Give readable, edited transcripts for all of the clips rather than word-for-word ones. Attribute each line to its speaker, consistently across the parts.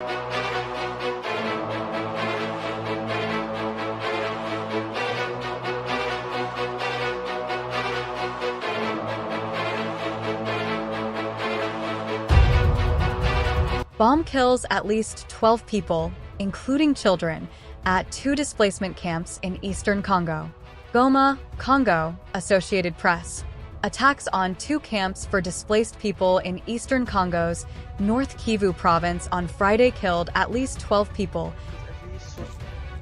Speaker 1: Bomb kills at least 12 people, including children, at 2 displacement camps in eastern Congo. GOMA, Congo, Associated Press. Attacks on 2 camps for displaced people in eastern Congo's North Kivu province on Friday killed at least 12 people.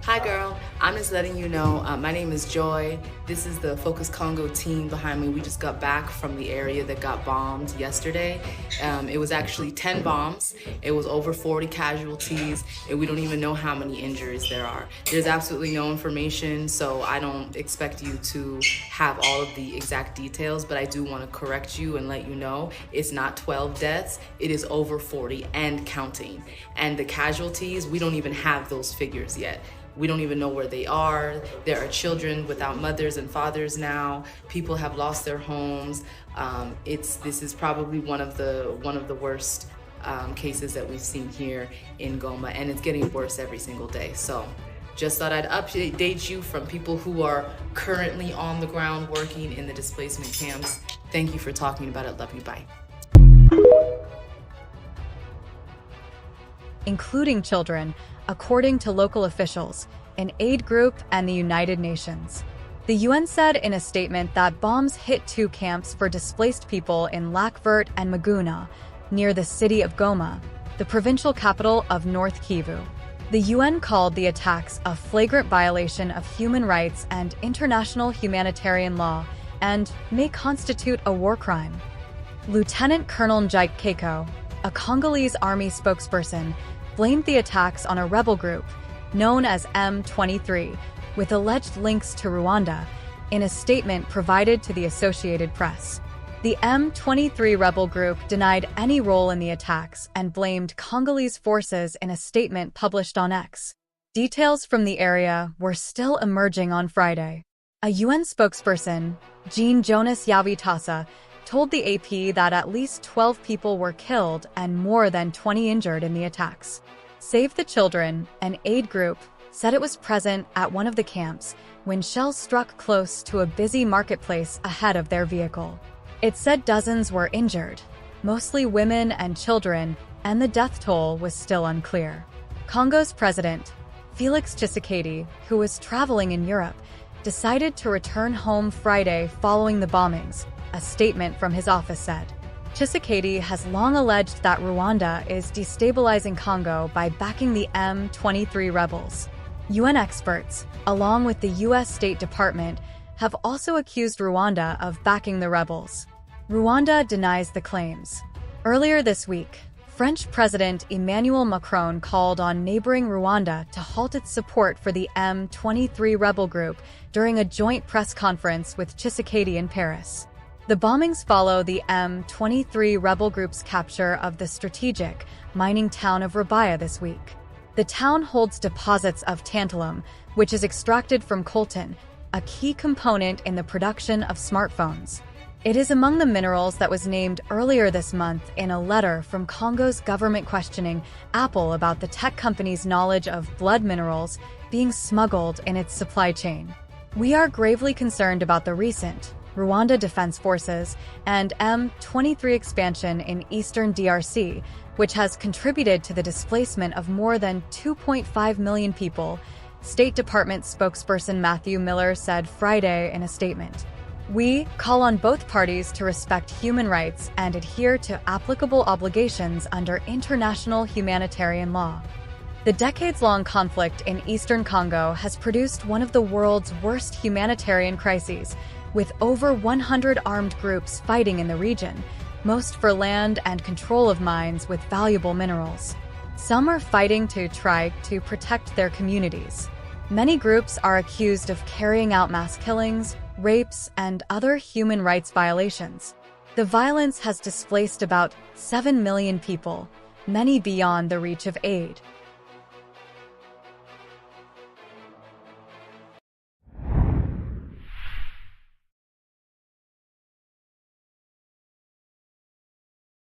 Speaker 2: Hi girl, I'm just letting you know, my name is Joy. This is the Focus Congo team behind me. We just got back from the area that got bombed yesterday. It was actually 10 bombs. It was over 40 casualties, and we don't even know how many injuries there are. There's absolutely no information, so I don't expect you to have all of the exact details, but I do want to correct you and let you know it's not 12 deaths, it is over 40 and counting. And the casualties, we don't even have those figures yet. We don't even know where they are. There are children without mothers and fathers now. People have lost their homes. This is probably one of the worst cases that we've seen here in Goma, and it's getting worse every single day. So just thought I'd update you from people who are currently on the ground working in the displacement camps. Thank you for talking about it. Love you. Bye.
Speaker 1: Including children, according to local officials, an aid group, and the United Nations. The UN said in a statement that bombs hit 2 camps for displaced people in Lac-Vert and Maguna, near the city of Goma, the provincial capital of North Kivu. The UN called the attacks a flagrant violation of human rights and international humanitarian law and may constitute a war crime. Lieutenant Colonel Njike Keiko, a Congolese army spokesperson, blamed the attacks on a rebel group known as M23, with alleged links to Rwanda, in a statement provided to the Associated Press. The M23 rebel group denied any role in the attacks and blamed Congolese forces in a statement published on X. Details from the area were still emerging on Friday. A UN spokesperson, GEN0SIDE, told the AP that at least 12 people were killed and more than 20 injured in the attacks. Save the Children, an aid group, said it was present at one of the camps when shells struck close to a busy marketplace ahead of their vehicle. It said dozens were injured, mostly women and children, and the death toll was still unclear. Congo's president, Félix Tshisekedi, who was traveling in Europe, decided to return home Friday following the bombings, a statement from his office said. Tshisekedi has long alleged that Rwanda is destabilizing Congo by backing the M23 rebels. UN experts, along with the US State Department, have also accused Rwanda of backing the rebels. Rwanda denies the claims. Earlier this week, French President Emmanuel Macron called on neighboring Rwanda to halt its support for the M23 rebel group during a joint press conference with Tshisekedi in Paris. The bombings follow the M23 rebel group's capture of the strategic mining town of Rabaya this week. The town holds deposits of tantalum, which is extracted from coltan, a key component in the production of smartphones. It is among the minerals that was named earlier this month in a letter from Congo's government questioning Apple about the tech company's knowledge of blood minerals being smuggled in its supply chain. We are gravely concerned about the recent Rwanda Defense Forces and M23 expansion in eastern DRC, which has contributed to the displacement of more than 2.5 million people, State Department spokesperson Matthew Miller said Friday in a statement. We call on both parties to respect human rights and adhere to applicable obligations under international humanitarian law. The decades-long conflict in eastern Congo has produced one of the world's worst humanitarian crises, with over 100 armed groups fighting in the region, most for land and control of mines with valuable minerals. Some are fighting to try to protect their communities. Many groups are accused of carrying out mass killings, rapes, and other human rights violations. The violence has displaced about 7 million people, many beyond the reach of aid.